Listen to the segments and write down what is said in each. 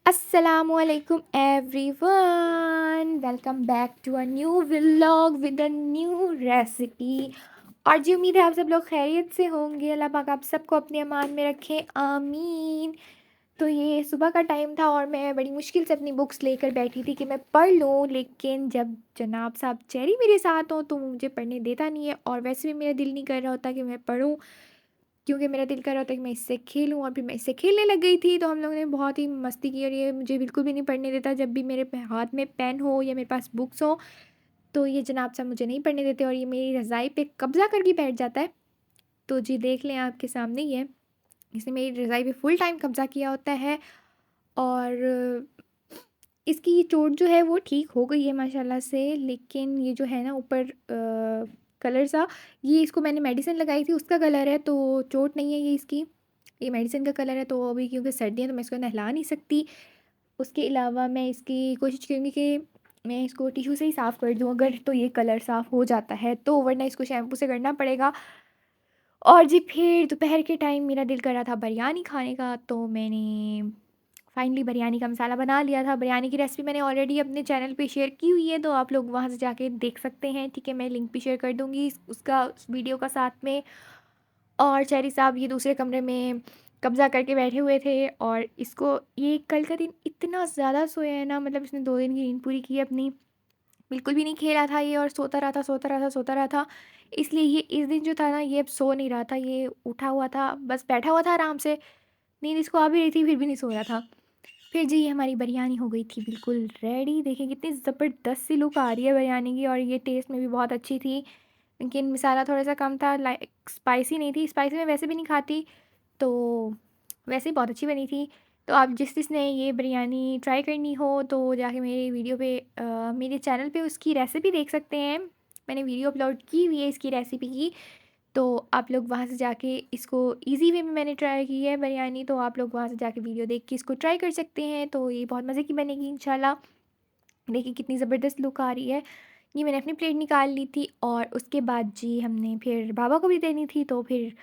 Assalamualaikum everyone, welcome back to a new vlog with a new recipe। और जी उम्मीद है आप सब लोग खैरियत से होंगे। अल्लाह पाक आप सबको अपने अमान में रखें, आमीन। तो ये सुबह का टाइम था और मैं बड़ी मुश्किल से अपनी बुक्स लेकर बैठी थी कि मैं पढ़ लूँ, लेकिन जब जनाब साहब चेरी मेरे साथ हों तो मुझे पढ़ने देता नहीं है, और वैसे भी मेरा दिल नहीं कर रहा होता कि मैं पढूँ, क्योंकि मेरा दिल कर रहा था कि मैं इससे खेलूँ। और फिर मैं इससे खेलने लग गई थी, तो हम लोगों ने बहुत ही मस्ती की, और ये मुझे बिल्कुल भी नहीं पढ़ने देता। जब भी मेरे हाथ में पेन हो या मेरे पास बुक्स हो, तो ये जनाब साहब मुझे नहीं पढ़ने देते, और ये मेरी रज़ाई पे कब्ज़ा करके बैठ जाता है। तो जी देख लें, आपके सामने ही है, इसने मेरी रज़ाई पे फुल टाइम कब्ज़ा किया होता है। और इसकी ये चोट जो है वो ठीक हो गई है माशाल्लाह से, लेकिन ये जो है ना ऊपर कलर सा, ये इसको मैंने मेडिसिन लगाई थी उसका कलर है, तो चोट नहीं है ये इसकी, ये मेडिसिन का कलर है। तो अभी क्योंकि सर्दी है तो मैं इसको नहला नहीं सकती। उसके अलावा मैं इसकी कोशिश करूँगी कि मैं इसको टिश्यू से ही साफ़ कर दूँ, अगर तो ये कलर साफ़ हो जाता है तो, वरना इसको शैम्पू से करना पड़ेगा। और जी फिर दोपहर के टाइम मेरा दिल कर रहा था बिरयानी खाने का, तो मैंने फाइनली बिरयानी का मसाला बना लिया था। बिरयानी की रेसिपी मैंने ऑलरेडी अपने चैनल पे शेयर की हुई है, तो आप लोग वहाँ से जाके देख सकते हैं, ठीक है। मैं लिंक भी शेयर कर दूँगी उसका, उस वीडियो का साथ में। और चैरी साहब ये दूसरे कमरे में कब्ज़ा करके बैठे हुए थे, और इसको ये कल का दिन इतना ज़्यादा सोया है ना, मतलब इसने 2 दिन की नींद पूरी की है अपनी। बिल्कुल भी नहीं खेला था ये, और सोता रहा था, सोता रहा था, सोता रहा था। इसलिए ये इस दिन जो था ना, ये अब सो नहीं रहा था, ये उठा हुआ था, बस बैठा हुआ था आराम से। नींद इसको आ भी रही थी, फिर भी नहीं सो रहा था। फिर जी हमारी बिरयानी हो गई थी बिल्कुल रेडी। देखिए कितनी ज़बरदस्त सी लुक आ रही है बिरयानी की, और ये टेस्ट में भी बहुत अच्छी थी। लेकिन मसाला थोड़ा-सा कम था, लाइक स्पाइसी नहीं थी, स्पाइसी मैं वैसे भी नहीं खाती, तो वैसे ही बहुत अच्छी बनी थी। तो आप जिसने ये बिरयानी ट्राई करनी हो तो जाके मेरे वीडियो पे मेरे चैनल पे उसकी रेसिपी देख सकते हैं। मैंने वीडियो अपलोड की हुई है इसकी रेसिपी की, तो आप लोग वहाँ से जाके इसको ईज़ी वे में मैंने ट्राई की है बिरयानी, तो आप लोग वहाँ से जाके वीडियो देख के इसको ट्राई कर सकते हैं। तो ये बहुत मज़े की बनेगी इंशाल्लाह। देखिए कितनी ज़बरदस्त लुक आ रही है। ये मैंने अपनी प्लेट निकाल ली थी, और उसके बाद जी हमने फिर बाबा को भी देनी थी, तो फिर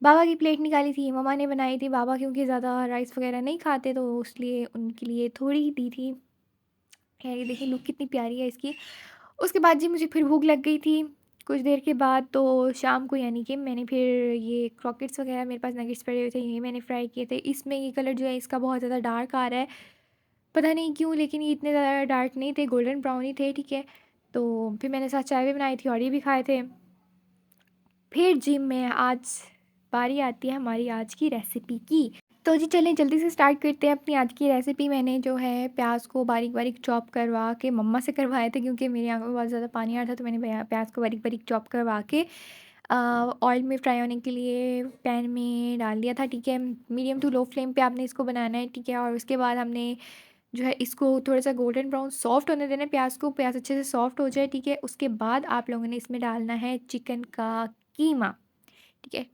बाबा की प्लेट निकाली थी, मम्मा ने बनाई थी। बाबा क्योंकि ज़्यादा राइस वग़ैरह नहीं खाते, तो इसलिए उनके लिए थोड़ी ही दी थी। खैर ये देखिए लुक कितनी प्यारी है इसकी। उसके बाद जी मुझे फिर भूख लग गई थी कुछ देर के बाद, तो शाम को यानी कि मैंने फिर ये क्रॉकेट्स वग़ैरह, मेरे पास नगेट्स पड़े हुए थे, ये मैंने फ्राई किए थे। इसमें ये कलर जो है इसका बहुत ज़्यादा डार्क आ रहा है, पता नहीं क्यों, लेकिन ये इतने ज़्यादा डार्क नहीं थे, गोल्डन ब्राउन ही थे, ठीक है। तो फिर मैंने साथ चाय भी बनाई थी और ये भी खाए थे। फिर जी मैं आज बारी आती है हमारी आज की रेसिपी की। तो जी चलें जल्दी से स्टार्ट करते हैं अपनी आज की रेसिपी। मैंने जो है प्याज को बारीक बारीक चॉप करवा के मम्मा से करवाए थे, क्योंकि मेरी आंखों में बहुत ज़्यादा पानी आ रहा था, तो मैंने प्याज को बारीक बारीक चॉप करवा के ऑयल में फ्राई होने के लिए पैन में डाल दिया था, ठीक है। मीडियम टू लो फ्लेम पे आपने इसको बनाना है, ठीक है। और उसके बाद हमने जो है इसको थोड़ा सा गोल्डन ब्राउन सॉफ्ट होने देना है, प्याज को, प्याज अच्छे से सॉफ्ट हो जाए, ठीक है। उसके बाद आप लोगों ने इसमें डालना है चिकन का कीमा, ठीक है।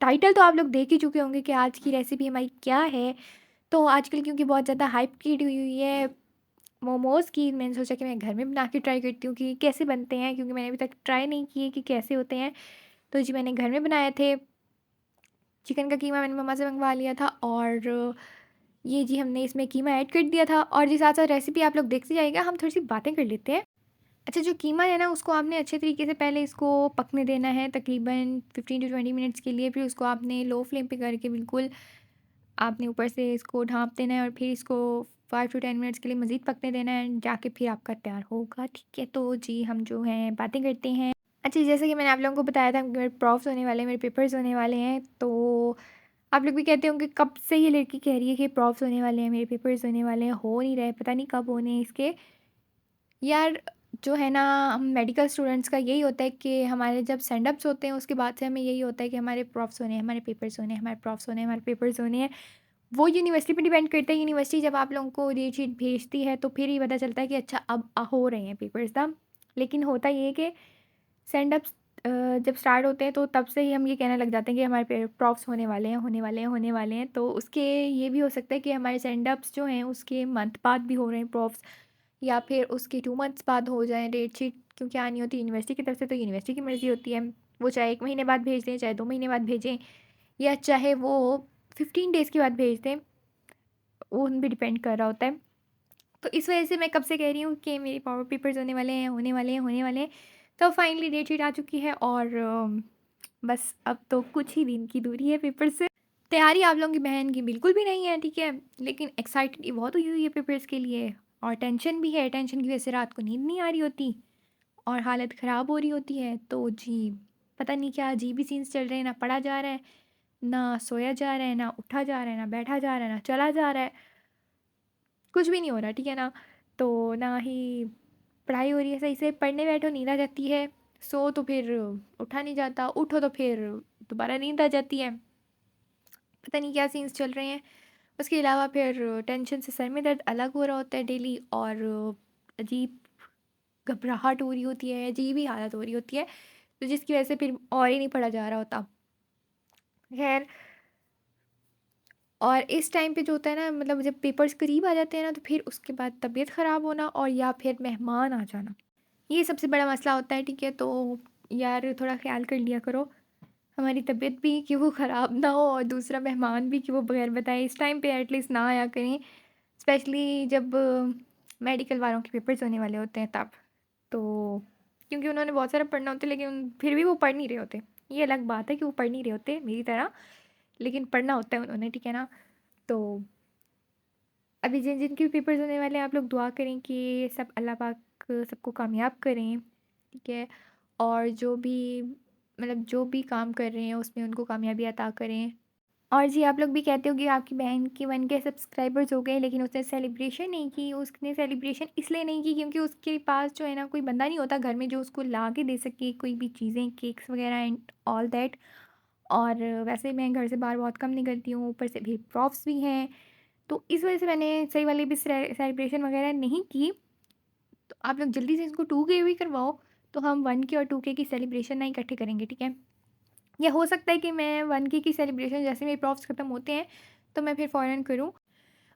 टाइटल तो आप लोग देख ही चुके होंगे कि आज की रेसिपी हमारी क्या है। तो आजकल क्योंकि बहुत ज़्यादा हाइप क्रिएट हुई हुई है मोमोज़ की, मैंने सोचा कि मैं घर में बना के ट्राई करती हूँ कि कैसे बनते हैं, क्योंकि मैंने अभी तक ट्राई नहीं किए कि कैसे होते हैं। तो जी मैंने घर में बनाए थे। चिकन का कीमा मैंने मम्मा से मंगवा लिया था, और ये जी हमने इसमें कीमा ऐड कर दिया था। और जी साथ साथ रेसिपी आप लोग देखते जाइएगा, हम थोड़ी सी बातें कर लेते हैं। अच्छा, जो कीमा है ना उसको आपने अच्छे तरीके से पहले इसको पकने देना है, तकरीबन 15 to 20 मिनट्स के लिए। फिर उसको आपने लो फ्लेम पे करके बिल्कुल आपने ऊपर से इसको ढाँप देना है, और फिर इसको 5 to 10 मिनट्स के लिए मज़ीद पकने देना है, जाके फिर आपका तैयार होगा, ठीक है। तो जी हम जो हैं बातें करते हैं। अच्छा, जैसे कि मैंने आप लोगों को बताया था कि मेरे प्रॉफ्स होने वाले हैं, मेरे पेपर्स होने वाले हैं, तो आप लोग भी कहते होंगे कब से ये लड़की कह रही है कि प्रॉफ्स होने वाले हैं, मेरे पेपर्स होने वाले हैं, हो नहीं रहे, पता नहीं कब होने हैं इसके। यार जो है ना, हम मेडिकल स्टूडेंट्स का यही होता है कि हमारे जब सेंड अप्स होते हैं उसके बाद से हमें यही होता है कि हमारे प्रॉफ्स होने हैं, हमारे पेपर्स होने हैं, हमारे प्रॉफ्स होने हैं, हमारे पेपर्स होने हैं। वो यूनिवर्सिटी पे डिपेंड करता है। यूनिवर्सिटी जब आप लोगों को डेट शीट भेजती है तो फिर ही पता चलता है कि अच्छा अब हो रहे हैं पेपर्स ना। लेकिन होता ये है कि सेंड अप्स जब स्टार्ट होते हैं तो तब से ही हम ये कहने लग जाते हैं कि हमारे प्रॉफ्स होने वाले हैं, होने वाले हैं, होने वाले हैं। तो उसके ये भी हो सकता है कि हमारे सेंड अप्स जो हैं उसके मंथ बाद भी हो रहे हैं प्रॉफ्स, या फिर उसके 2 मंथ्स बाद हो जाएँ डेट शीट, क्योंकि आनी होती है यूनिवर्सिटी की तरफ से, तो यूनिवर्सिटी की मर्ज़ी होती है। वो चाहे 1 महीने बाद भेज दें, चाहे 2 महीने बाद भेजें, या चाहे वो 15 डेज़ के बाद भेज दें। वो उन पे डिपेंड कर रहा होता है। तो इस वजह से मैं कब से कह रही हूँ कि मेरे पावर पेपर्स होने वाले हैं, होने वाले हैं, होने वाले हैं। तो फाइनली डेट शीट आ चुकी है और बस अब तो कुछ ही दिन की दूरी है पेपर से। तैयारी आप लोगों की बहन की बिल्कुल भी नहीं है, ठीक है, लेकिन एक्साइटेड बहुत हुई हुई है पेपर्स के लिए। और टेंशन भी है, टेंशन की वजह से रात को नींद नहीं आ रही होती और हालत ख़राब हो रही होती है। तो जी, पता नहीं क्या अजीब ही सीन्स चल रहे हैं, ना पढ़ा जा रहा है, ना सोया जा रहा है, ना उठा जा रहा है, ना बैठा जा रहा है, ना चला जा रहा है, कुछ भी नहीं हो रहा, ठीक है ना। तो ना ही पढ़ाई हो रही है सही से, पढ़ने बैठो नींद आ जाती है, सो तो फिर उठा नहीं जाता, उठो तो फिर दोबारा नींद आ जाती है। पता नहीं क्या सीन्स चल रहे हैं। उसके अलावा फिर टेंशन से सर में दर्द अलग हो रहा होता है डेली, और अजीब घबराहट हो रही होती है, अजीब ही हालत हो रही होती है, तो जिसकी वजह से फिर और ही नहीं पढ़ा जा रहा होता। खैर, और इस टाइम पे जो होता है ना, मतलब जब पेपर्स करीब आ जाते हैं ना, तो फिर उसके बाद तबीयत ख़राब होना और या फिर मेहमान आ जाना, ये सबसे बड़ा मसला होता है, ठीक है। तो यार थोड़ा ख्याल कर लिया करो हमारी तबीयत भी, कि वो ख़राब ना हो, और दूसरा मेहमान भी कि वो बगैर बताए इस टाइम पे एटलीस्ट ना आया करें, स्पेशली जब मेडिकल वालों के पेपर्स होने वाले होते हैं तब। तो क्योंकि उन्होंने बहुत सारा पढ़ना होता है, लेकिन फिर भी वो पढ़ नहीं रहे होते। ये अलग बात है कि वो पढ़ नहीं रहे होते मेरी तरह, लेकिन पढ़ना होता है उन्होंने, ठीक है ना। तो अभी जिन जिनके पेपर्स होने वाले हैं, आप लोग दुआ करें कि सब अल्लाह पाक सबको कामयाब करें, ठीक है। और जो भी, मतलब जो भी काम कर रहे हैं उसमें उनको कामयाबी अता करें। और जी, आप लोग भी कहते हो कि आपकी बहन के 1K सब्सक्राइबर्स हो गए, लेकिन उसने सेलिब्रेशन नहीं की। उसने सेलिब्रेशन इसलिए नहीं की क्योंकि उसके पास जो है ना, कोई बंदा नहीं होता घर में जो उसको ला के दे सके कोई भी चीज़ें, केक्स वगैरह एंड ऑल दैट। और वैसे मैं घर से बाहर बहुत कम निकलती हूँ, ऊपर से भी प्रॉफ्स भी हैं, तो इस वजह से मैंने सही वाली भी सेलिब्रेशन वगैरह नहीं की। तो आप लोग जल्दी से इसको 2K भी करवाओ, तो हम 1K और 2K की सेलिब्रेशन ना इकट्ठे करेंगे, ठीक है। या हो सकता है कि मैं 1K की सेलिब्रेशन जैसे मेरे प्रॉफ्स ख़त्म होते हैं तो मैं फिर फ़ौरन करूँ।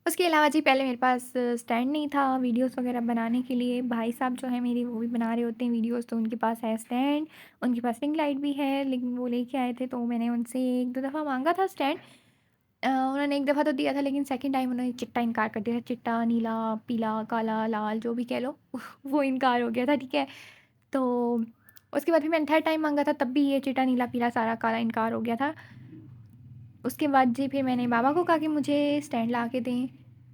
उसके अलावा जी, पहले मेरे पास स्टैंड नहीं था वीडियोस वगैरह बनाने के लिए। भाई साहब जो हैं मेरे, वो भी बना रहे होते हैं वीडियोस, तो उनके पास है स्टैंड, उनके पास रिंग लाइट भी है, लेकिन वो लेके आए थे तो मैंने उनसे 1-2 दफ़ा मांगा था स्टैंड। उन्होंने एक दफ़ा तो दिया था, लेकिन सेकंड टाइम उन्होंने चिट्टा इनकार कर दिया था। चिट्टा, नीला, पीला, काला, लाल जो भी कह लो वो इनकार हो गया था, ठीक है। तो उसके बाद फिर मैंने थर्ड टाइम मांगा था, तब भी ये चिट्टा, नीला, पीला, सारा काला इनकार हो गया था। उसके बाद जी फिर मैंने बाबा को कहा कि मुझे स्टैंड ला के दें,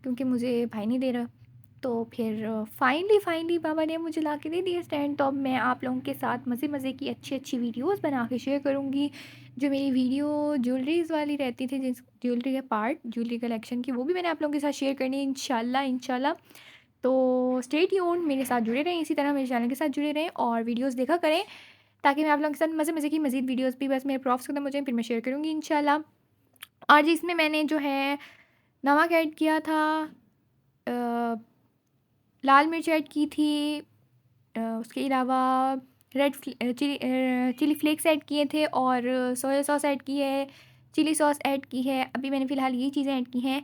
क्योंकि मुझे भाई नहीं दे रहा। तो फिर फाइनली बाबा ने मुझे ला के दे दिया स्टैंड। तो अब मैं आप लोगों के साथ मज़े मज़े की अच्छी अच्छी वीडियोस बना के शेयर करूँगी। जो मेरी वीडियो ज्वेलरीज़ वाली रहती थी, जिस ज्वेलरी का पार्ट, ज्वेलरी कलेक्शन की, वो भी मैंने आप लोगों के साथ शेयर करनी है इंशाल्लाह इंशाल्लाह। तो स्टे ट्यून्ड, मेरे साथ जुड़े रहें, इसी तरह मेरे चैनल के साथ जुड़े रहें और वीडियोज़ देखा करें, ताकि मैं आप लोगों के साथ मज़े मज़े की मज़ीद वीडियोज़ भी, बस मेरे प्रॉफ्स खत्म हो जाएँ फिर मैं शेयर करूँगी इंशाल्लाह। और जी, इसमें मैंने जो है नमक ऐड किया था, अ, लाल मिर्च ऐड की थी, उसके अलावा चिली फ्लेक्स ऐड किए थे, और सोया सॉस ऐड की है, चिली सॉस ऐड की है। अभी मैंने फ़िलहाल ये चीज़ें ऐड की हैं।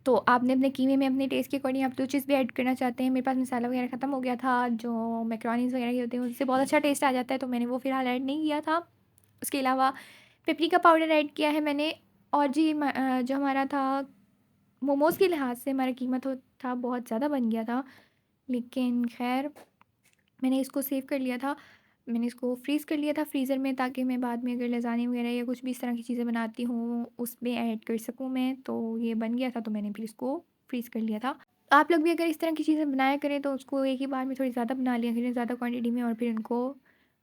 तो आपने अपने कीमे में अपने टेस्ट के अकॉर्डिंग आप जो चीज़ भी ऐड करना चाहते हैं। मेरे पास मसाला वगैरह ख़त्म हो गया था, जो मैक्रोनीज़ वगैरह के होते हैं उससे बहुत अच्छा टेस्ट आ जाता है, तो मैंने वो फ़िलहाल ऐड नहीं किया था। उसके अलावा पेपरिका पाउडर ऐड किया है मैंने। और जी, जो हमारा था, मोमोज़ के लिहाज से हमारा कीमा तो था, बहुत ज़्यादा बन गया था, लेकिन ख़ैर मैंने इसको सेव कर लिया था। मैंने इसको फ्रीज़ कर लिया था फ्रीज़र में, ताकि मैं बाद में अगर लज़ानी वगैरह या कुछ भी इस तरह की चीज़ें बनाती हूँ उसमें ऐड कर सकूँ मैं। तो ये बन गया था, तो मैंने फिर इसको फ्रीज़ कर लिया था। आप लोग भी अगर इस तरह की चीज़ें बनाया करें तो उसको एक ही बार में थोड़ी ज़्यादा बना लिया करें, ज़्यादा क्वांटिटी में, और फिर उनको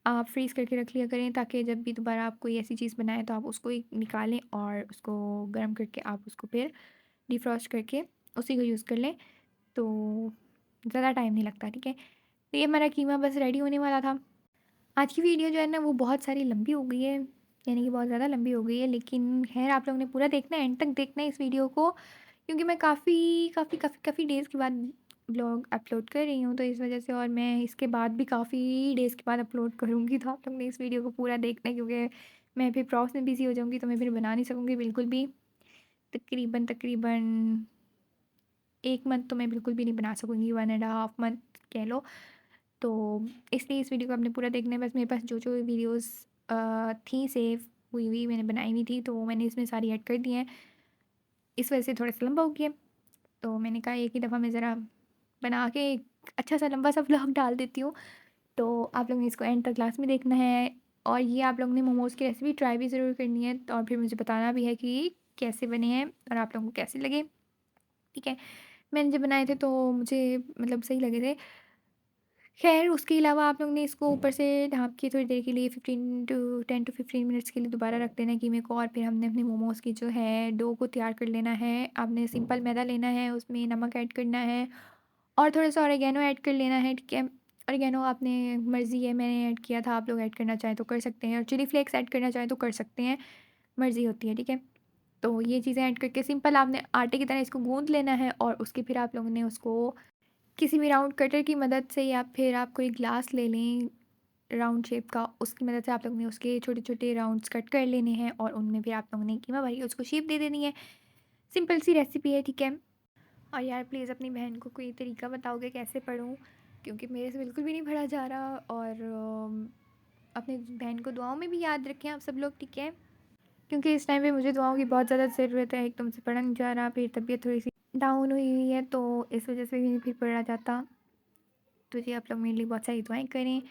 आप फ्रीज़ करके रख लिया करें, ताकि जब भी दोबारा आप कोई ऐसी चीज़ बनाएं तो आप उसको एक निकालें और उसको गर्म करके आप उसको फिर डिफ्रॉस्ट करके उसी को यूज़ कर लें। तो ज़्यादा टाइम नहीं लगता, ठीक है। तो ये हमारा कीमा बस रेडी होने वाला था। आज की वीडियो जो है ना, वो बहुत सारी लंबी हो गई है, यानी कि बहुत ज़्यादा लंबी हो गई है, लेकिन खैर आप लोगों ने पूरा देखना है, एंड तक देखना है इस वीडियो को, क्योंकि मैं काफ़ी काफ़ी काफ़ी काफ़ी डेज़ के बाद ब्लॉग अपलोड कर रही हूँ, तो इस वजह से, और मैं इसके बाद भी काफ़ी डेज़ के बाद अपलोड करूँगी, तो आप लोग ने इस वीडियो को पूरा देखना है, क्योंकि मैं फिर प्रॉफ्स में बिज़ी हो जाऊँगी, तो मैं फिर बना नहीं सकूँगी बिल्कुल भी। तकरीबन तकरीबन 1 मंथ तो मैं बिल्कुल भी नहीं बना सकूँगी, 1.5 मंथ कह लो। तो इसलिए इस वीडियो को आपने पूरा देखना है। बस मेरे पास जो जो वीडियोस थी सेव हुई हुई, मैंने बनाई हुई थी, तो वो मैंने इसमें सारी ऐड कर दी हैं। इस वजह से थोड़ा सा लंबा हो गया। तो मैंने कहा एक ही दफ़ा मैं ज़रा बना के एक अच्छा सा लंबा सा व्लॉग डाल देती हूँ। तो आप लोगों ने इसको एंड तक क्लास में देखना है और ये आप लोगों ने मोमोज़ की रेसिपी ट्राई भी ज़रूर करनी है और फिर मुझे बताना भी है कि कैसे बने हैं और आप लोगों को कैसे लगे, ठीक है? मैंने जब बनाए थे तो मुझे मतलब सही लगे थे। ख़ैर उसके अलावा आप लोग ने इसको ऊपर से ढाँप के थोड़ी देर के लिए 15 टू 10 टू 15 मिनट्स के लिए दोबारा रख देना है कीमे को और फिर हमने अपने मोमोज़ की जो है डो को तैयार कर लेना है। आपने सिंपल मैदा लेना है, उसमें नमक ऐड करना है और थोड़ा-सा ऑरिगैनो ऐड कर लेना है, ठीक है? ऑरिगैनो आपने मर्ज़ी है, मैंने ऐड किया था, आप लोग ऐड करना चाहें तो कर सकते हैं और चिली फ्लेक्स ऐड करना चाहें तो कर सकते हैं, मर्ज़ी होती है, ठीक है? तो ये चीज़ें ऐड करके सिंपल आपने आटे की तरह इसको गूँथ लेना है और उसके फिर आप लोगों ने उसको किसी भी राउंड कटर की मदद से या फिर आप कोई ग्लास ले लें राउंड शेप का, उसकी मदद से आप लोगों ने उसके छोटे-छोटे राउंड्स कट कर लेने हैं और उनमें फिर आप लोगों ने कीमा भर के उसको शेप दे देनी है। सिंपल सी रेसिपी है, ठीक है? और यार प्लीज़ अपनी बहन को कोई तरीका बताओगे कैसे पढूँ? क्योंकि मेरे से बिल्कुल भी नहीं पढ़ा जा रहा और अपनी बहन को दुआओं में भी याद रखें आप सब लोग, ठीक है? क्योंकि इस टाइम पे मुझे दुआओं की बहुत ज़्यादा ज़रूरत है, एकदम से पढ़ा नहीं जा रहा, फिर तबीयत थोड़ी-सी डाउन हुई हुई है, तो इस वज़ह से भी नहीं फिर पढ़ा जाता। तो जी आप लोग मेरे लिए बहुत सारी दुआएँ करें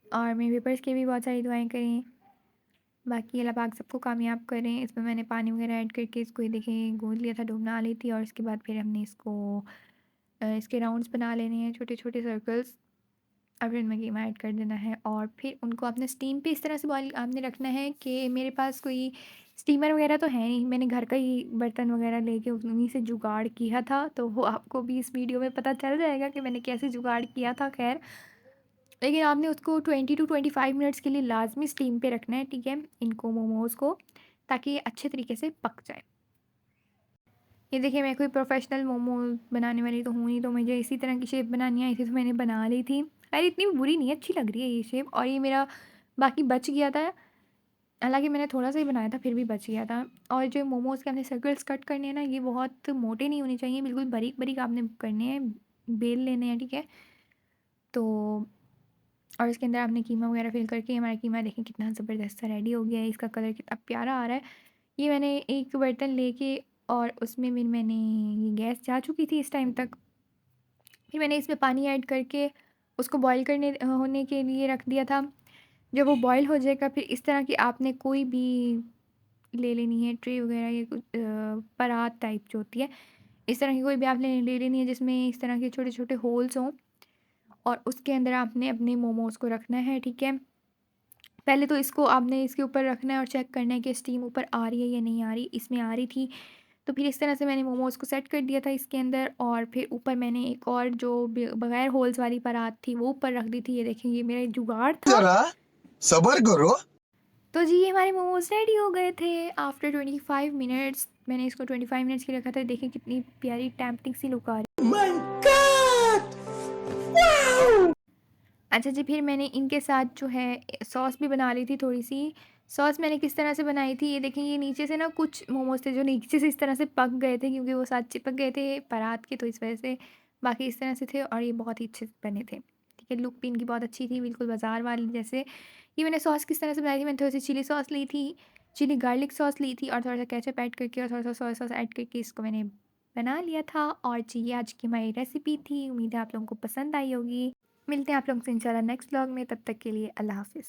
और मेरे पेपर्स की भी बहुत सारी दुआएँ करें। बाकी अल्लाह पाक सबको कामयाब करें। इसमें मैंने पानी वगैरह ऐड करके इसको ये देखें गूँथ लिया था, डो बना ली थी और उसके बाद फिर हमने इसको इसके राउंड्स बना लेने हैं, छोटे-छोटे सर्कल्स और फिर उनमें कीमा ऐड कर देना है और फिर उनको आपने स्टीम पे इस तरह से बॉयल आपने रखना है कि मेरे पास कोई स्टीमर वगैरह तो है नहीं, मैंने घर का ही बर्तन वगैरह लेके उन्हीं से जुगाड़ किया था, तो वो आपको भी इस वीडियो में पता चल जाएगा कि मैंने कैसे जुगाड़ किया था। ख़ैर लेकिन आपने उसको 20 टू 25 मिनट्स के लिए लाज़मी स्टीम पे रखना है, ठीक है? इनको मोमोज़ को, ताकि ये अच्छे तरीके से पक जाए। ये देखिए मैं कोई प्रोफ़ेशनल मोमोज़ बनाने वाली तो हूँ नहीं, तो मुझे इसी तरह की शेप बनानी आई थी तो मैंने बना ली थी। खैर इतनी भी बुरी नहीं है, अच्छी लग रही है ये शेप और ये मेरा बाकी बच गया था। हालाँकि मैंने थोड़ा-सा ही बनाया था, फिर भी बच गया था। और जो मोमोज़ के हमने सर्कल्स कट करने हैं ना, ये बहुत मोटे नहीं होने चाहिए, बिल्कुल बारीक-बारीक आपने करने हैं, बेल लेने हैं, ठीक है? तो और इसके अंदर आपने कीमा वगैरह फिल करके हमारा कीमा देखें कितना ज़बरदस्त सा रेडी हो गया है, इसका कलर कितना प्यारा आ रहा है। ये मैंने एक बर्तन लेके और उसमें मैंने ये गैस जा चुकी थी इस टाइम तक। फिर मैंने इसमें पानी ऐड करके उसको बॉयल करने होने के लिए रख दिया था। जब वो बॉयल हो जाएगा फिर इस तरह की आपने कोई भी ले लेनी है ट्रे वगैरह या कुछ परात टाइप जो होती है, इस तरह की कोई भी आपने ले लेनी है जिसमें इस तरह के छोटे-छोटे होल्स हों और उसके अंदर आपने अपने मोमोज़ को रखना है, ठीक है? पहले तो इसको आपने इसके ऊपर रखना है और चेक करना है कि स्टीम ऊपर आ रही है या नहीं आ रही। इसमें आ रही थी, तो फिर इस तरह से मैंने मोमोज़ को सेट कर दिया था इसके अंदर और फिर ऊपर मैंने एक और जो बगैर होल्स वाली परात थी वो ऊपर रख दी थी। ये देखें ये मेरा एक जुगाड़ था। जरा सबर करो। तो जी ये हमारे मोमोज़ रेडी हो गए थे आफ्टर 25 मिनट्स। मैंने इसको 25 मिनट्स के लिए रखा था। देखें कितनी प्यारी टेम्प्टिंग सी लुक आ रही है। My God, wow. अच्छा जी, फिर मैंने इनके साथ जो है सॉस भी बना ली थी थोड़ी-सी। सॉस मैंने किस तरह से बनाई थी, ये देखें ये नीचे से ना कुछ मोमोज़ थे जो नीचे से इस तरह से पक गए थे क्योंकि वो साथ चिपक गए थे परात के, तो इस वजह से बाकी इस तरह से थे और ये बहुत ही अच्छे बने थे। ठीक है, लुक भी इनकी बहुत अच्छी थी, बिल्कुल बाज़ार वाली जैसे। ये मैंने सॉस किस तरह से बनाई थी, मैंने थोड़ी-सी चिली सॉस ली थी, चिली गार्लिक सॉस ली थी और थोड़ा-सा केचअप ऐड करके और थोड़ा-सा सोया सॉस ऐड करके इसको मैंने बना लिया था। और जी, ये आज की हमारी रेसिपी थी। उम्मीद है आप लोगों को पसंद आई होगी। मिलते हैं आप लोगों से इंशाल्लाह नेक्स्ट व्लॉग में, तब तक के लिए अल्लाह हाफ़िज़।